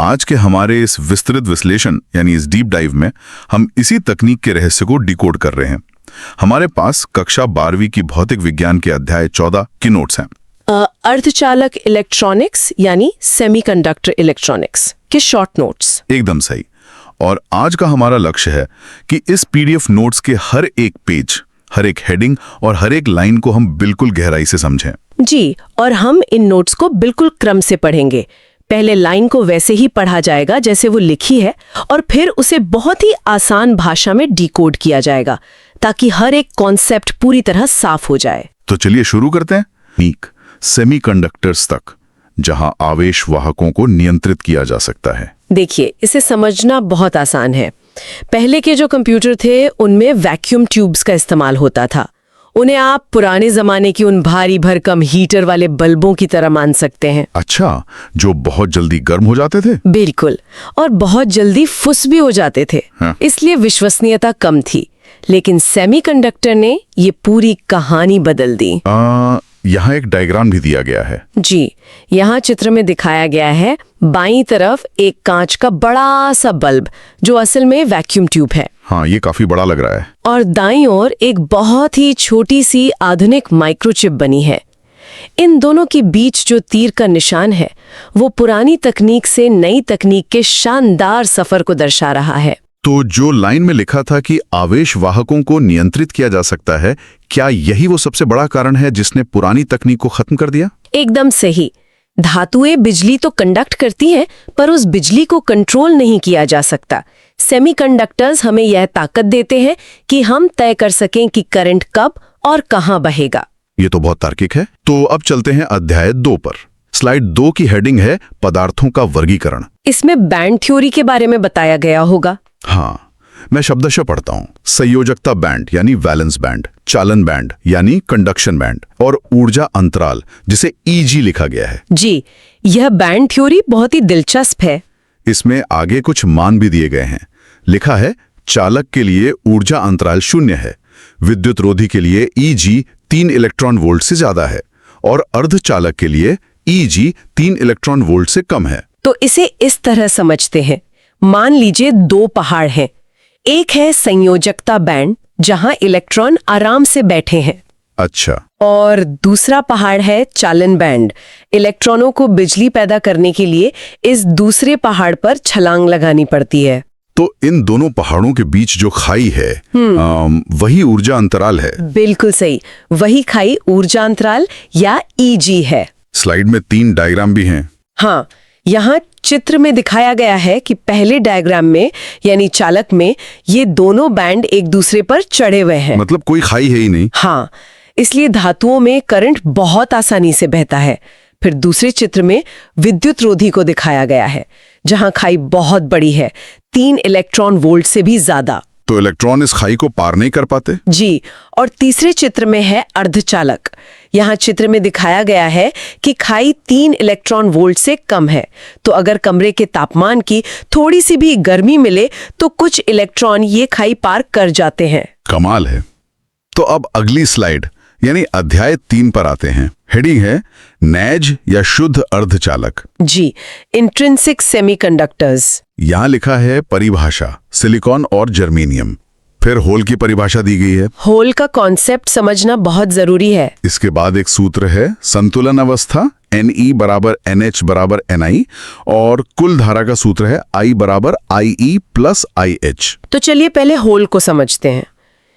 आज के हमारे इस विस्तृत विश्लेषण यानी इस डीप डाइव में हम इसी तकनीक के रहस्य को डिकोड कर रहे हैं। हमारे पास कक्षा 12वीं की भौतिक विज्ञान के अध्याय 14 की नोट्स हैं। अर्धचालक इलेक्ट्रॉनिक्स यानी सेमीकंडक्टर इलेक्ट्रॉनिक्स के शॉर्ट नोट्स। एकदम सही। और आज का हमारा लक्ष्य है कि इस पीडीएफ नोट्स के हर एक पेज, हर एक हेडिंग और हर एक लाइन को हम बिल्कुल गहराई से समझें। जी, और हम इन नोट्स को बिल्कुल क्रम से पढ़ेंगे। पहले लाइन को वैसे ही पढ़ा जाएगा जैसे वो लिखी है, और फिर उसे बहुत ही आसान भाषा में डिकोड किया जाएगा ताकि हर एक कॉन्सेप्ट पूरी तरह साफ हो जाए। तो चलिए शुरू करते हैं। सेमीकंडक्टर्स तक, जहां आवेश वाहकों को नियंत्रित किया जा सकता है। देखिए, इसे समझना बहुत आसान है। पहले के जो कंप्यूटर थे उनमें वैक्यूम ट्यूब्स का इस्तेमाल होता था। उन्हें आप पुराने जमाने की उन भारी भरकम हीटर वाले बल्बों की तरह मान सकते हैं। अच्छा, जो बहुत जल्दी गर्म हो जाते थे? बिल्कुल, और बहुत जल्दी फुस भी हो जाते थे। हाँ। इसलिए विश्वसनीयता कम थी। लेकिन सेमीकंडक्टर ने ये पूरी कहानी बदल दी। यहाँ एक डायग्राम भी दिया गया है। जी, यहाँ चित्र में दिखाया गया है बाईं तरफ एक कांच का बड़ा सा बल्ब जो असल में वैक्यूम ट्यूब है। हाँ, ये काफी बड़ा लग रहा है। और दाईं ओर एक बहुत ही छोटी सी आधुनिक माइक्रोचिप बनी है। इन दोनों के बीच जो तीर का निशान है वो पुरानी तकनीक से नई तकनीक के शानदार सफर को दर्शा रहा है। तो जो लाइन में लिखा था कि आवेश वाहकों को नियंत्रित किया जा सकता है, क्या यही वो सबसे बड़ा कारण है जिसने पुरानी तकनीक को खत्म कर दिया? एकदम सही। धातुएं बिजली तो कंडक्ट करती हैं, पर उस बिजली को कंट्रोल नहीं किया जा सकता। सेमीकंडक्टर्स हमें यह ताकत देते हैं कि हम तय कर सकें कि करंट कब और कहां बहेगा। ये तो बहुत तार्किक है। तो अब चलते हैं अध्याय 2 पर। स्लाइड 2 की हेडिंग है पदार्थों का वर्गीकरण। इसमें बैंड थ्योरी के बारे में बताया गया होगा। हाँ, मैं शब्दशः पढ़ता हूँ। संयोजकता बैंड यानी वैलेंस बैंड, चालन बैंड यानी कंडक्शन बैंड, और ऊर्जा अंतराल जिसे ईजी लिखा गया है। जी, यह बैंड थ्योरी बहुत ही दिलचस्प है। इसमें आगे कुछ मान भी दिए गए हैं। लिखा है चालक के लिए ऊर्जा अंतराल 0 है, विद्युत रोधी के लिए ईजी 3 इलेक्ट्रॉन वोल्ट से ज्यादा है, और अर्धचालक के लिए ईजी 3 इलेक्ट्रॉन वोल्ट से कम है। तो इसे इस तरह समझते हैं। मान लीजिए 2 पहाड़ हैं। एक है संयोजकता बैंड जहां इलेक्ट्रॉन आराम से बैठे हैं। अच्छा। और दूसरा पहाड़ है चालन बैंड। इलेक्ट्रॉनों को बिजली पैदा करने के लिए इस दूसरे पहाड़ पर छलांग लगानी पड़ती है। तो इन दोनों पहाड़ों के बीच जो खाई है वही ऊर्जा अंतराल है। बिल्कुल सही, वही खाई ऊर्जा अंतराल या ईजी है। स्लाइड में 3 डायग्राम भी हैं। हाँ, यहाँ चित्र में दिखाया गया है कि पहले डायग्राम में यानी चालक में ये दोनों बैंड एक दूसरे पर चढ़े हुए हैं। मतलब कोई खाई है ही नहीं। हाँ, इसलिए धातुओं में करंट बहुत आसानी से बहता है। फिर दूसरे चित्र में विद्युत रोधी को दिखाया गया है जहां खाई बहुत बड़ी है, 3 इलेक्ट्रॉन वोल्ट से भी ज्यादा। तो इलेक्ट्रॉन इस खाई को पार नहीं कर पाते? जी, और तीसरे चित्र में है अर्धचालक। यहाँ चित्र में दिखाया गया है कि खाई 3 इलेक्ट्रॉन वोल्ट से कम है। तो अगर कमरे के तापमान की थोड़ी सी भी गर्मी मिले तो कुछ इलेक्ट्रॉन ये खाई पार कर जाते हैं। कमाल है। तो अब अगली स्लाइड यानी अध्याय 3 पर आते हैं। हेडिंग है नैज या शुद्ध अर्धचालक। जी, इंट्रिंसिक सेमीकंडक्टर्स। यहाँ लिखा है परिभाषा सिलिकॉन और जर्मेनियम। फिर होल की परिभाषा दी गई है। होल का कॉन्सेप्ट समझना बहुत जरूरी है। इसके बाद एक सूत्र है संतुलन अवस्था Ne बराबर NH बराबर Ni, और कुल धारा का सूत्र है I बराबर IE प्लस IH। तो चलिए पहले होल को समझते हैं।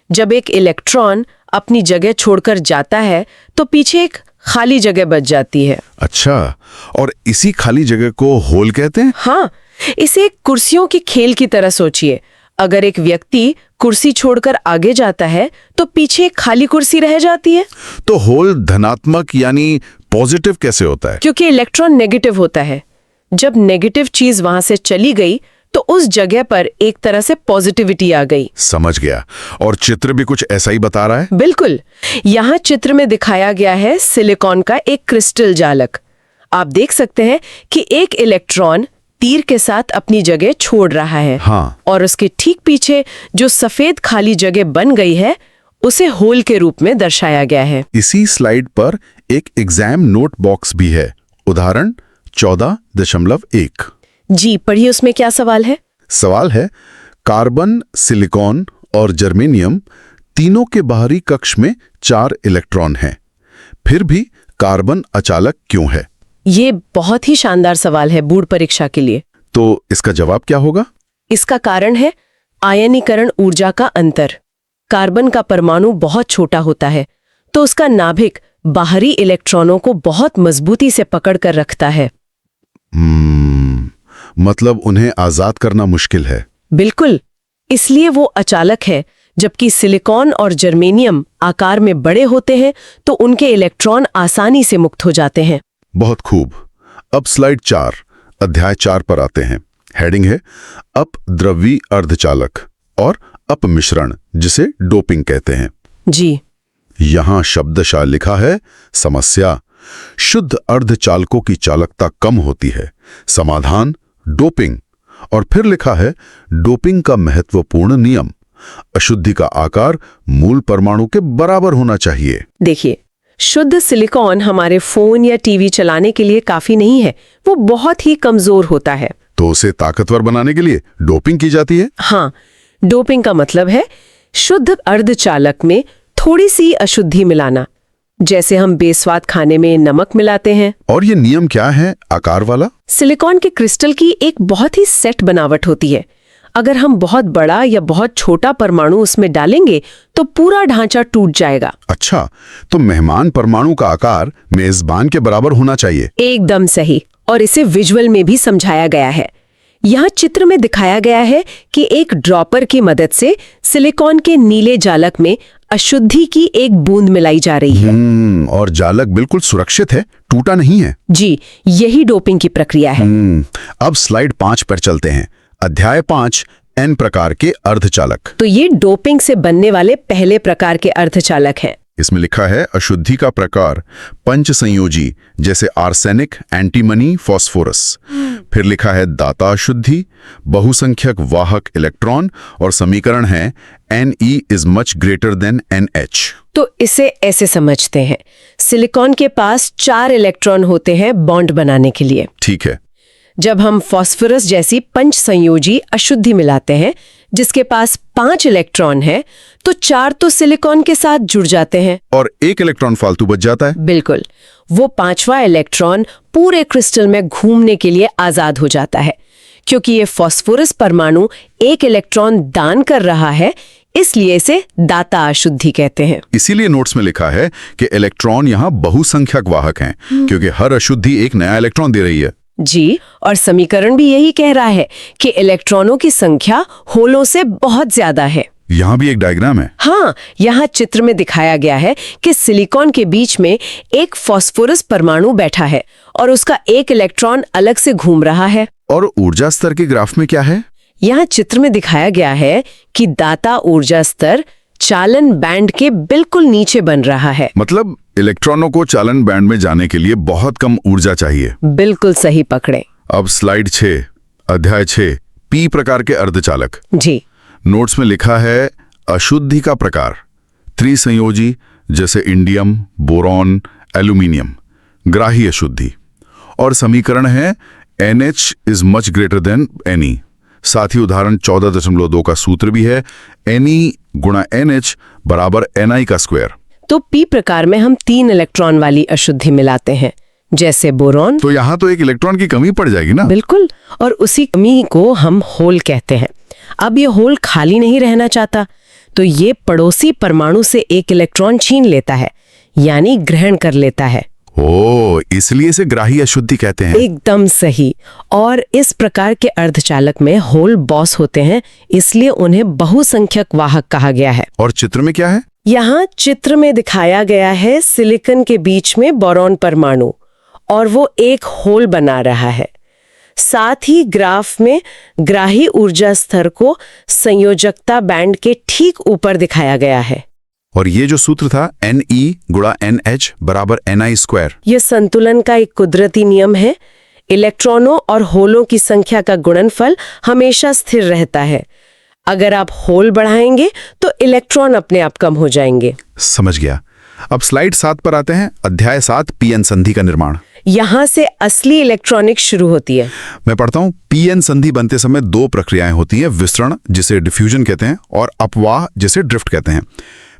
जब एक इलेक्ट्रॉन अपनी जगह छोड़कर जाता है तो पीछे एक खाली जगह बच जाती है। अच्छा, और इसी खाली जगह को होल कहते हैं? हाँ, इसे एक कुर्सियों के खेल की तरह सोचिए। अगर एक व्यक्ति कुर्सी छोड़कर आगे जाता है तो पीछे एक खाली कुर्सी रह जाती है। तो होल धनात्मक यानी पॉजिटिव कैसे होता है? क्योंकि इलेक्ट्रॉन नेगेटिव होता है। जब नेगेटिव चीज वहां से चली गई तो उस जगह पर एक तरह से पॉजिटिविटी आ गई। समझ गया। और चित्र भी कुछ ऐसा ही बता रहा है? बिल्कुल। यहाँ चित्र में दिखाया गया है सिलिकॉन का एक क्रिस्टल जालक। आप देख सकते हैं कि एक इलेक्ट्रॉन तीर के साथ अपनी जगह छोड़ रहा है। हाँ। और उसके ठीक पीछे जो सफेद खाली जगह बन गई है उसे होल के रूप में दर्शाया गया है। इसी स्लाइड पर एक एग्जाम नोट बॉक्स भी है। उदाहरण 14.1। जी पढ़िए, उसमें क्या सवाल है? सवाल है, कार्बन, सिलिकॉन और जर्मेनियम तीनों के बाहरी कक्ष में 4 इलेक्ट्रॉन हैं। फिर भी कार्बन अचालक क्यों है? ये बहुत ही शानदार सवाल है बोर्ड परीक्षा के लिए। तो इसका जवाब क्या होगा? इसका कारण है आयनीकरण ऊर्जा का अंतर। कार्बन का परमाणु बहुत छोटा होता है, तो उसका नाभिक बाहरी इलेक्ट्रॉनों को बहुत मजबूती से पकड़ कर रखता है। मतलब उन्हें आजाद करना मुश्किल है। बिल्कुल, इसलिए वो अचालक है। जबकि सिलिकॉन और जर्मेनियम आकार में बड़े होते हैं, तो उनके इलेक्ट्रॉन आसानी से मुक्त हो जाते हैं। बहुत खूब। अब स्लाइड 4, अध्याय 4 पर आते हैं। हेडिंग है अपद्रव्यी अर्धचालक और अपमिश्रण, जिसे डोपिंग कहते हैं। जी, यहां शब्दशः लिखा है समस्या, शुद्ध अर्धचालकों की चालकता कम होती है। समाधान डोपिंग। और फिर लिखा है डोपिंग का महत्वपूर्ण नियम, अशुद्धि का आकार मूल परमाणु के बराबर होना चाहिए। देखिए, शुद्ध सिलिकॉन हमारे फोन या टीवी चलाने के लिए काफी नहीं है, वो बहुत ही कमजोर होता है। तो उसे ताकतवर बनाने के लिए डोपिंग की जाती है। हाँ, डोपिंग का मतलब है शुद्ध अर्धचालक में थोड़ी सी अशुद्धि मिलाना, जैसे हम बेस्वाद खाने में नमक मिलाते हैं। और ये नियम क्या है आकार वाला? सिलिकॉन के क्रिस्टल की एक बहुत ही सेट बनावट होती है। अगर हम बहुत बड़ा या बहुत छोटा परमाणु उसमें डालेंगे तो पूरा ढांचा टूट जाएगा। अच्छा, तो मेहमान परमाणु का आकार मेजबान के बराबर होना चाहिए। एकदम सही, और इसे विजुअल में भी समझाया गया है। यहाँ चित्र में दिखाया गया है कि एक ड्रॉपर की मदद से सिलिकॉन के नीले जालक में अशुद्धि की एक बूंद मिलाई जा रही है। और जालक बिल्कुल सुरक्षित है, टूटा नहीं है। जी, यही डोपिंग की प्रक्रिया है। अब स्लाइड 5 पर चलते हैं। अध्याय 5, एन प्रकार के अर्धचालक। तो ये डोपिंग से बनने वाले पहले प्रकार के अर्धचालक हैं। इसमें लिखा है अशुद्धि का प्रकार पंच संयोजी, जैसे आर्सेनिक, एंटीमनी, फास्फोरस। फिर लिखा है दाता अशुद्धि, बहुसंख्यक वाहक इलेक्ट्रॉन, और समीकरण है Ne is much greater than NH। तो इसे ऐसे समझते हैं, सिलिकॉन के पास 4 इलेक्ट्रॉन होते हैं बॉन्ड बनाने के लिए। ठीक है। जब हम फास्फोरस जैसी पंच संयोजी अशुद्धि मिलाते हैं, जिसके पास 5 इलेक्ट्रॉन है, तो 4 तो सिलिकॉन के साथ जुड़ जाते हैं और 1 इलेक्ट्रॉन फालतू बच जाता है। बिल्कुल, वो 5वां इलेक्ट्रॉन पूरे क्रिस्टल में घूमने के लिए आजाद हो जाता है। क्योंकि ये फास्फोरस परमाणु 1 इलेक्ट्रॉन दान कर रहा है, इसलिए इसे दाता अशुद्धि कहते हैं। इसीलिए नोट्स में लिखा है कि इलेक्ट्रॉन यहाँ बहुसंख्यक वाहक हैं, क्योंकि हर अशुद्धि एक नया इलेक्ट्रॉन दे रही है। जी, और समीकरण भी यही कह रहा है कि इलेक्ट्रॉनों की संख्या होलों से बहुत ज्यादा है। यहाँ भी एक डायग्राम है। हाँ, यहाँ चित्र में दिखाया गया है कि सिलिकॉन के बीच में एक फास्फोरस परमाणु बैठा है और उसका 1 इलेक्ट्रॉन अलग से घूम रहा है। और ऊर्जा स्तर के ग्राफ में क्या है? यहाँ चित्र में दिखाया गया है कि दाता ऊर्जा स्तर चालन बैंड के बिल्कुल नीचे बन रहा है। मतलब इलेक्ट्रॉनों को चालन बैंड में जाने के लिए बहुत कम ऊर्जा चाहिए। बिल्कुल सही पकड़े। अब स्लाइड 6, अध्याय 6, पी प्रकार के अर्धचालक। जी, नोट्स में लिखा है अशुद्धि का प्रकार त्रिसंयोजी, जैसे इंडियम, बोरॉन, एल्यूमिनियम, ग्राही अशुद्धि। और समीकरण है NH is much greater than Ne। साथ ही उदाहरण 14.2 का सूत्र भी है, Ne गुणा NH बराबर Ni का स्क्वायर। तो पी प्रकार में हम 3 इलेक्ट्रॉन वाली अशुद्धि मिलाते हैं, जैसे बोरॉन। तो यहाँ तो 1 इलेक्ट्रॉन की कमी पड़ जाएगी ना? बिल्कुल, और उसी कमी को हम होल कहते हैं। अब ये होल खाली नहीं रहना चाहता, तो ये पड़ोसी परमाणु से 1 इलेक्ट्रॉन छीन लेता है, यानी ग्रहण कर लेता है। ओ, इसलिए इसे ग्राही अशुद्धि कहते हैं। एकदम सही। और इस प्रकार के अर्धचालक में होल बॉस होते हैं, इसलिए उन्हें बहुसंख्यक वाहक कहा गया है। और चित्र में क्या है? यहाँ चित्र में दिखाया गया है सिलिकॉन के बीच में बोरॉन परमाणु, और वो एक होल बना रहा है। साथ ही ग्राफ में ग्राही ऊर्जा स्तर को संयोजकता बैंड के ठीक ऊपर दिखाया गया है। और ये जो सूत्र था Ne गुणा NH बराबर Ni स्क्वायर, यह संतुलन का एक कुदरती नियम है। इलेक्ट्रॉनों और होलों की संख्या का गुणनफल हमेशा स्थिर रहता है। अगर आप होल बढ़ाएंगे तो इलेक्ट्रॉन अपने आप कम हो जाएंगे। समझ गया। अब स्लाइड 7 पर आते हैं, अध्याय 7, पीएन संधि का निर्माण। यहाँ से असली इलेक्ट्रॉनिक्स शुरू होती है। मैं पढ़ता हूँ, पीएन संधि बनते समय दो प्रक्रियाएं होती हैं, विसरण जिसे डिफ्यूजन कहते हैं और अपवाह जिसे ड्रिफ्ट कहते हैं।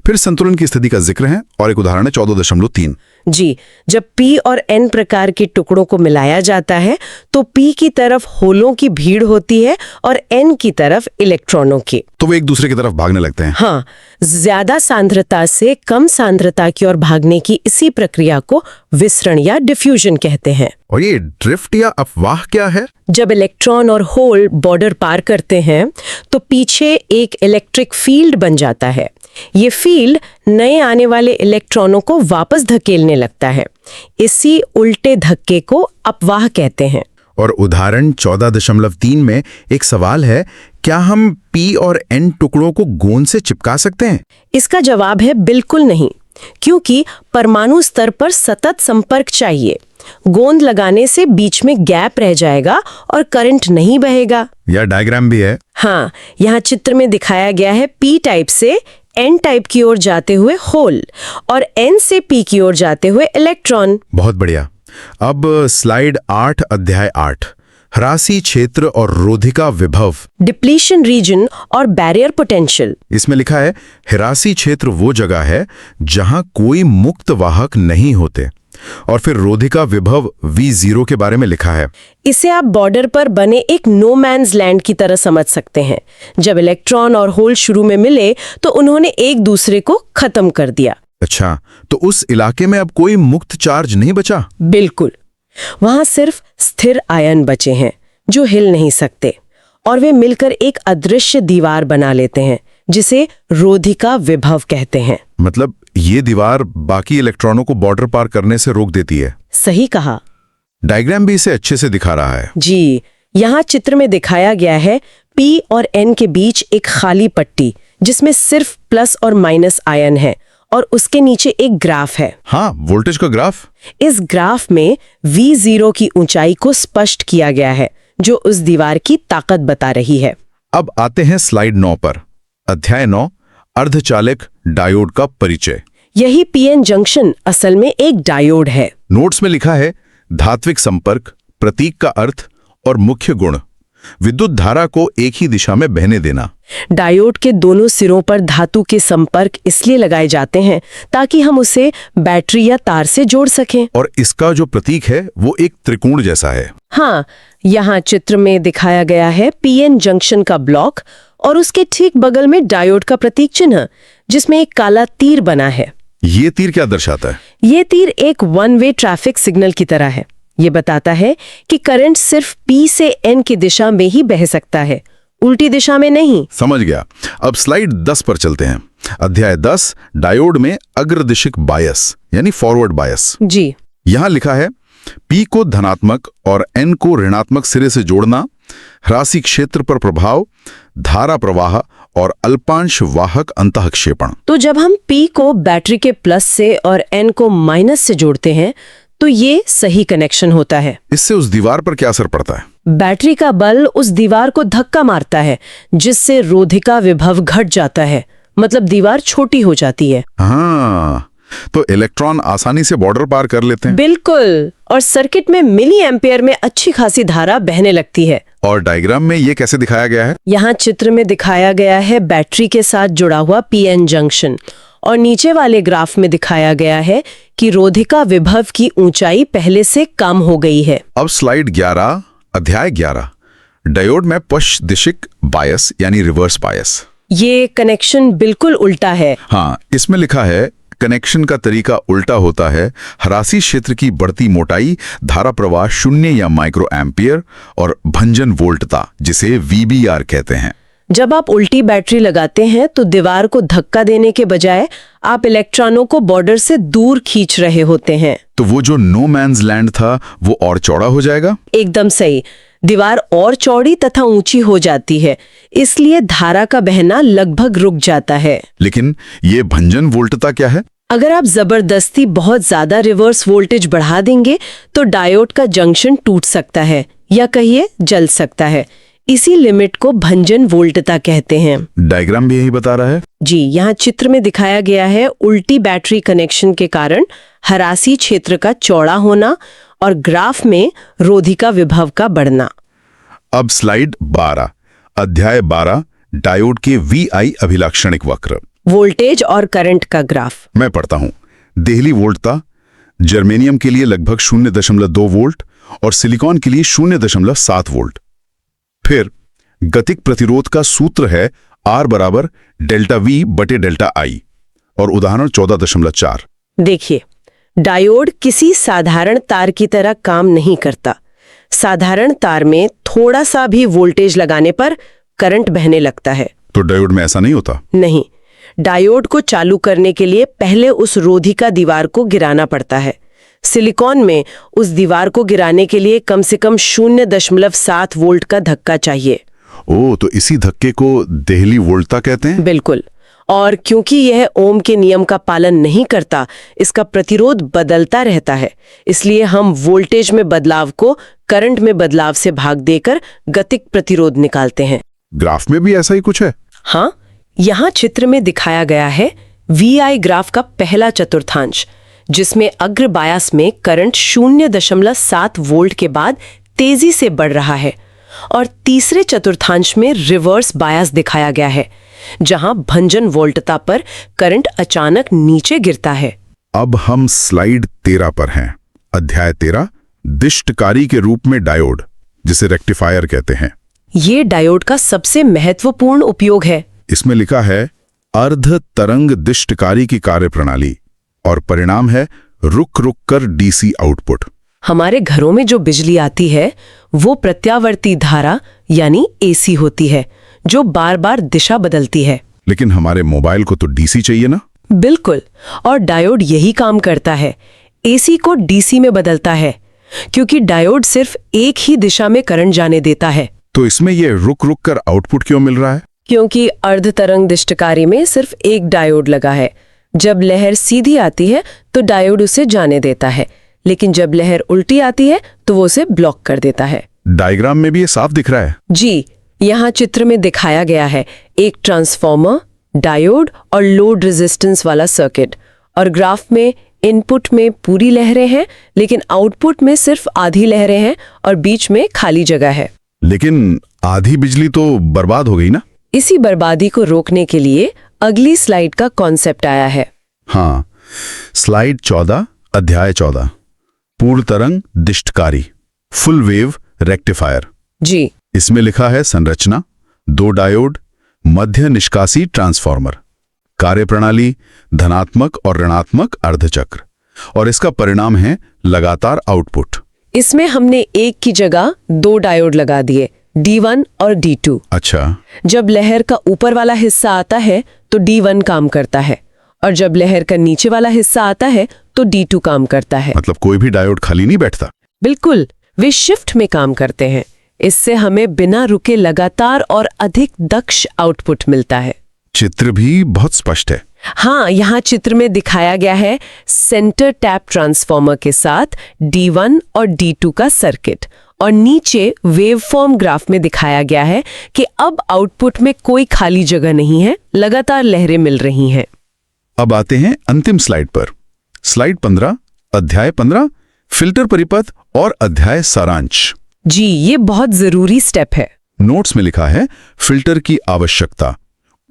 फिर संतुलन की स्थिति का जिक्र है और एक उदाहरण है 14.3। जी, जब P और N प्रकार के टुकड़ों को मिलाया जाता है तो P की तरफ होलों की भीड़ होती है और N की तरफ इलेक्ट्रॉनों की। तो वे एक दूसरे की तरफ भागने लगते हैं। हाँ, ज्यादा सांद्रता से कम सांद्रता की ओर भागने की इसी प्रक्रिया को विसरण या डिफ्यूजन कहते हैं। और ये ड्रिफ्ट या अपवाह क्या है? जब इलेक्ट्रॉन और होल बॉर्डर पार करते हैं तो पीछे एक इलेक्ट्रिक फील्ड बन जाता है। ये फील्ड नए आने वाले इलेक्ट्रॉनों को वापस धकेलने लगता है। इसी उल्टे धक्के को अपवाह कहते हैं। और उदाहरण 14.3 में एक सवाल है, क्या हम P और N टुकड़ों को गोंद से चिपका सकते हैं? इसका जवाब है बिल्कुल नहीं, क्योंकि परमाणु स्तर पर सतत संपर्क चाहिए। गोंद लगाने से बीच में गैप रह जाएगा और करंट नहीं बहेगा। या डायग्राम भी है। हाँ, यहाँ चित्र में दिखाया गया है P टाइप से N टाइप की ओर जाते हुए होल और N से P की ओर जाते हुए इलेक्ट्रॉन। बहुत बढ़िया। अब स्लाइड 8 अध्याय 8, ह्रासी क्षेत्र और रोधिका विभव, डिप्लीशन रीजन और बैरियर पोटेंशियल। इसमें लिखा है ह्रासी क्षेत्र वो जगह है जहां कोई मुक्त वाहक नहीं होते। और फिर रोधिका विभव V0 के बारे में लिखा है। इसे आप बॉर्डर पर बने एक नो मैन्स लैंड की तरह समझ सकते हैं। जब इलेक्ट्रॉन और होल शुरू में मिले तो उन्होंने एक दूसरे को खत्म कर दिया। अच्छा, तो उस इलाके में अब कोई मुक्त चार्ज नहीं बचा? बिल्कुल, वहां सिर्फ स्थिर आयन बचे हैं जो हिल नहीं सकते और वे मिलकर एक अदृश्य दीवार बना लेते हैं जिसे रोधिका विभव कहते हैं। मतलब ये दीवार बाकी इलेक्ट्रॉनों को बॉर्डर पार करने से रोक देती है। सही कहा। डायग्राम भी इसे अच्छे से दिखा रहा है। जी, यहाँ चित्र में दिखाया गया है P और N के बीच एक खाली पट्टी जिसमें सिर्फ प्लस और माइनस आयन है और उसके नीचे एक ग्राफ है। हाँ, वोल्टेज का ग्राफ। इस ग्राफ में V0 की ऊंचाई को स्पष्ट किया गया है जो उस दीवार की ताकत बता रही है। अब आते हैं स्लाइड 9 पर। अध्याय 9, अर्धचालक डायोड का परिचय। यही PN जंक्शन असल में एक डायोड है। नोट्स में लिखा है धात्विक संपर्क, प्रतीक का अर्थ और मुख्य गुण, विद्युत धारा को एक ही दिशा में बहने देना। डायोड के दोनों सिरों पर धातु के संपर्क इसलिए लगाए जाते हैं ताकि हम उसे बैटरी या तार से जोड़ सकें। और इसका जो प्रतीक है वो एक त्रिकोण जैसा है। हाँ, यहाँ चित्र में दिखाया गया है PN जंक्शन का ब्लॉक और उसके ठीक बगल में डायोड का प्रतीक चिन्ह जिसमें एक काला तीर बना है। ये तीर क्या दर्शाता है? ये तीर एक वन वे ट्रैफिक सिग्नल की तरह है। ये बताता है कि करंट सिर्फ P से N की दिशा में ही बह सकता है, उल्टी दिशा में नहीं। समझ गया। अब स्लाइड 10 पर चलते हैं। अध्याय 10, डायोड में अग्रदिशिक बायस यानी फॉरवर्ड बायस। जी, यहां लिखा है P को धनात्मक और N को ऋणात्मक सिरे से जोड़ना, ह्रासी क्षेत्र पर प्रभाव, धारा प्रवाह और अल्पांश वाहक अंतःक्षेपण। तो जब हम P को बैटरी के प्लस से और N को माइनस से जोड़ते हैं तो ये सही कनेक्शन होता है। इससे उस दीवार पर क्या असर पड़ता है? बैटरी का बल उस दीवार को धक्का मारता है जिससे रोधिका विभव घट जाता है, मतलब दीवार छोटी हो जाती है। हाँ, तो इलेक्ट्रॉन आसानी से बॉर्डर पार कर लेते हैं। बिल्कुल, और सर्किट में मिली एम्पियर में अच्छी खासी धारा बहने लगती है। और डायग्राम में ये कैसे दिखाया गया है? यहाँ चित्र में दिखाया गया है बैटरी के साथ जुड़ा हुआ PN जंक्शन और नीचे वाले ग्राफ में दिखाया गया है कि रोधिका विभव की ऊंचाई पहले से कम हो गई है। अब स्लाइड 11, अध्याय 11, डायोड में पश्च दिशिक बायस यानी रिवर्स बायस। ये कनेक्शन बिल्कुल उल्टा है। हाँ, इसमें लिखा है कनेक्शन का तरीका उल्टा होता है। ह्रासी क्षेत्र की बढ़ती मोटाई, धारा प्रवाह 0 या माइक्रो एम्पियर और भंजन वोल्टता जिसे VBR कहते हैं। जब आप उल्टी बैटरी लगाते हैं तो दीवार को धक्का देने के बजाय आप इलेक्ट्रॉनों को बॉर्डर से दूर खींच रहे होते हैं। तो वो जो नो मैन्स लैंड था वो और चौड़ा हो जाएगा। एकदम सही, दीवार और चौड़ी तथा ऊंची हो जाती है, इसलिए धारा का बहना लगभग रुक जाता है। लेकिन ये भंजन वोल्टता क्या है? अगर आप जबरदस्ती बहुत ज्यादा रिवर्स वोल्टेज बढ़ा देंगे तो डायोड का जंक्शन टूट सकता है या कहिए जल सकता है। इसी लिमिट को भंजन वोल्टता कहते हैं। डायग्राम भी यही बता रहा है। जी, यहाँ चित्र में दिखाया गया है उल्टी बैटरी कनेक्शन के कारण हरासी क्षेत्र का चौड़ा होना और ग्राफ में रोधिका विभव का बढ़ना। अब स्लाइड 12, अध्याय 12, डायोड के VI अभिलाक्षणिक वक्र। वोल्टेज और करंट का ग्राफ। मैं पढ़ता हूं। देहली वोल्टता जर्मेनियम के लिए लगभग 0.2 वोल्ट और सिलिकॉन के लिए 0.7 वोल्ट। फिर गतिक प्रतिरोध का सूत्र है R बराबर डेल्टा V बटे डेल्टा I और उदाहरण 14.4। देखिए, डायोड किसी साधारण तार की तरह काम नहीं करता। साधारण तार में थोड़ा सा भी वोल्टेज लगाने पर करंट बहने लगता है। तो डायोड में ऐसा नहीं होता? नहीं, डायोड को चालू करने के लिए पहले उस रोधिका दीवार को गिराना पड़ता है। सिलिकॉन में उस दीवार को गिराने के लिए कम से कम 0.7 वोल्ट का धक्का चाहिए। ओह, तो इसी धक्के को देहली वोल्टता कहते हैं? बिल्कुल। और क्योंकि यह ओम के नियम का पालन नहीं करता, इसका प्रतिरोध बदलता रहता है। इसलिए हम वोल्टेज में बदलाव को करंट में बदलाव से भाग देकर गतिक प्रतिरोध निकालते हैं। ग्राफ में भी ऐसा ही कुछ है? हाँ, यहाँ चित्र में दिखाया गया है VI ग्राफ का पहला चतुर्थांश, जिसमें अग्र बायस में करंट 0.7 वोल्ट के बाद तेजी से बढ़ रहा है और तीसरे चतुर्थांश में रिवर्स बायस दिखाया गया है, जहां भंजन वोल्टता पर करंट अचानक नीचे गिरता है। अब हम स्लाइड 13 पर हैं। अध्याय 13, दिष्टकारी के रूप में डायोड, जिसे रेक्टिफायर कहते हैं। ये डायोड का सबसे महत्वपूर्ण उपयोग है। इसमें लिखा है अर्ध तरंग दिष्टकारी की कार्यप्रणाली और परिणाम है रुक रुक कर DC आउटपुट। हमारे घरों में जो बिजली आती है वो प्रत्यावर्ती धारा यानी AC होती है, जो बार बार दिशा बदलती है। लेकिन हमारे मोबाइल को तो DC चाहिए ना? बिल्कुल, और डायोड यही काम करता है, AC को DC में बदलता है, क्योंकि डायोड सिर्फ एक ही दिशा में करंट जाने देता है। तो इसमें ये रुक रुक कर आउटपुट क्यों मिल रहा है? क्योंकि अर्ध तरंग दिष्टकारी में सिर्फ एक डायोड लगा है। जब लहर सीधी आती है तो डायोड उसे जाने देता है, लेकिन जब लहर उल्टी आती है तो वो उसे ब्लॉक कर देता है। डायग्राम में भी ये साफ दिख रहा है। जी, यहाँ चित्र में दिखाया गया है एक ट्रांसफॉर्मर, डायोड और लोड रेजिस्टेंस वाला सर्किट, और ग्राफ में इनपुट में पूरी लहरें हैं, लेकिन आउटपुट में सिर्फ आधी लहरें हैं और बीच में खाली जगह है। लेकिन आधी बिजली तो बर्बाद हो गई ना? इसी बर्बादी को रोकने के लिए अगली स्लाइड का कॉन्सेप्ट आया है। हाँ, स्लाइड 14, अध्याय 14, पूर्ण तरंग दिष्टकारी, फुल वेव रेक्टिफायर। जी, इसमें लिखा है संरचना 2 डायोड, मध्य निष्कासी ट्रांसफॉर्मर, कार्यप्रणाली धनात्मक और ऋणात्मक अर्धचक्र, और इसका परिणाम है लगातार आउटपुट। इसमें हमने एक की जगह 2 डायोड लगा दिए, D1 और D2। अच्छा, जब लहर का ऊपर वाला हिस्सा आता है तो D1 काम करता है, और जब लहर का नीचे वाला हिस्सा आता है तो D2 काम करता है। मतलब कोई भी डायोड खाली नहीं बैठता? बिल्कुल, वे शिफ्ट में काम करते हैं। इससे हमें बिना रुके लगातार और अधिक दक्ष आउटपुट मिलता है। चित्र भी बहुत स्पष्ट है। हाँ, यहाँ चित्र में दिखाया गया है सेंटर टैप ट्रांसफॉर्मर के साथ D1 और D2 का सर्किट, और नीचे वेवफॉर्म ग्राफ में दिखाया गया है कि अब आउटपुट में कोई खाली जगह नहीं है, लगातार लहरें मिल रही हैं। अब आते हैं अंतिम स्लाइड पर। स्लाइड 15, अध्याय 15, फिल्टर परिपथ और अध्याय सारांश। जी, ये बहुत जरूरी स्टेप है। नोट्स में लिखा है फिल्टर की आवश्यकता,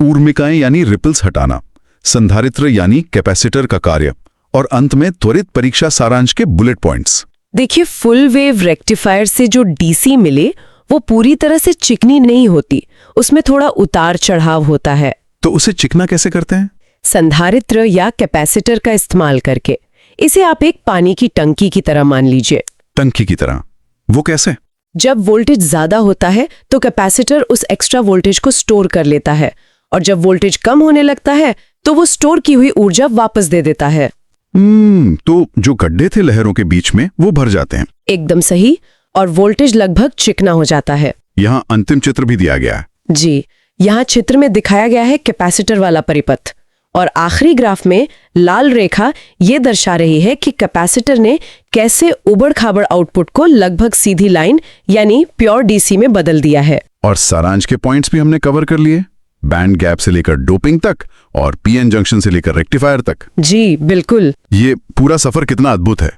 ऊर्मिकाएं यानी रिपल्स हटाना, संधारित्र यानी कैपेसिटर का कार्य, और अंत में त्वरित परीक्षा सारांश के बुलेट पॉइंट्स। देखिए, फुल वेव रेक्टिफायर से जो DC मिले वो पूरी तरह से चिकनी नहीं होती, उसमें थोड़ा उतार चढ़ाव होता है। तो उसे चिकना कैसे करते हैं? संधारित्र या कैपेसिटर का इस्तेमाल करके। इसे आप एक पानी की टंकी की तरह मान लीजिए। टंकी की तरह? वो कैसे? जब वोल्टेज ज्यादा होता है तो कैपेसिटर उस एक्स्ट्रा वोल्टेज को स्टोर कर लेता है, और जब वोल्टेज कम होने लगता है तो वो स्टोर की हुई ऊर्जा वापस दे देता है। तो जो गड्ढे थे लहरों के बीच में वो भर जाते हैं। एकदम सही, और वोल्टेज लगभग चिकना हो जाता है। यहाँ अंतिम चित्र भी दिया गया है। जी, यहाँ चित्र में दिखाया गया है कैपेसिटर वाला परिपथ, और आखिरी ग्राफ में लाल रेखा ये दर्शा रही है कि कैपेसिटर ने कैसे उबड़ खाबड़ आउटपुट को लगभग सीधी लाइन यानी प्योर DC में बदल दिया है। और सारांश के पॉइंट्स भी हमने कवर कर लिए, बैंड गैप से लेकर डोपिंग तक और पीएन जंक्शन से लेकर रेक्टिफायर तक। जी बिल्कुल। ये पूरा सफर कितना अद्भुत है।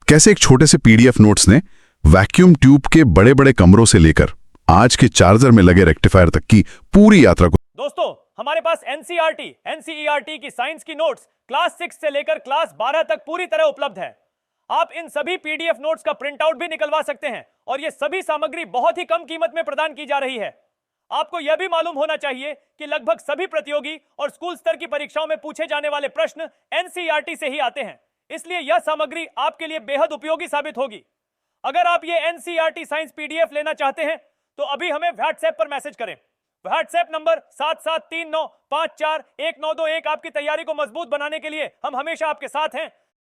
कैसे एक छोटे से पीडीएफ नोट्स ने वैक्यूम ट्यूब के बड़े बड़े कमरों से लेकर आज के चार्जर में लगे रेक्टिफायर तक की पूरी यात्रा को। दोस्तों, हमारे पास एनसीईआरटी, एनसीईआरटी की साइंस की नोट्स क्लास 6 से लेकर क्लास 12 तक पूरी तरह उपलब्ध है। आप इन सभी पीडीएफ नोट्स का प्रिंट आउट भी निकलवा सकते हैं और ये सभी सामग्री बहुत ही कम कीमत में प्रदान की जा रही है। आपको यह भी मालूम होना चाहिए कि लगभग सभी प्रतियोगी और स्कूल स्तर की परीक्षाओं में पूछे जाने वाले प्रश्न एनसीईआरटी से ही आते हैं, इसलिए यह सामग्री आपके लिए बेहद उपयोगी साबित होगी। अगर आप ये एनसीईआरटी साइंस पीडीएफ लेना चाहते हैं तो अभी हमें व्हाट्सएप पर मैसेज करें। WhatsApp number 7739541921। आपकी तैयारी को मजबूत बनाने के लिए हम हमेशा आपके साथ हैं।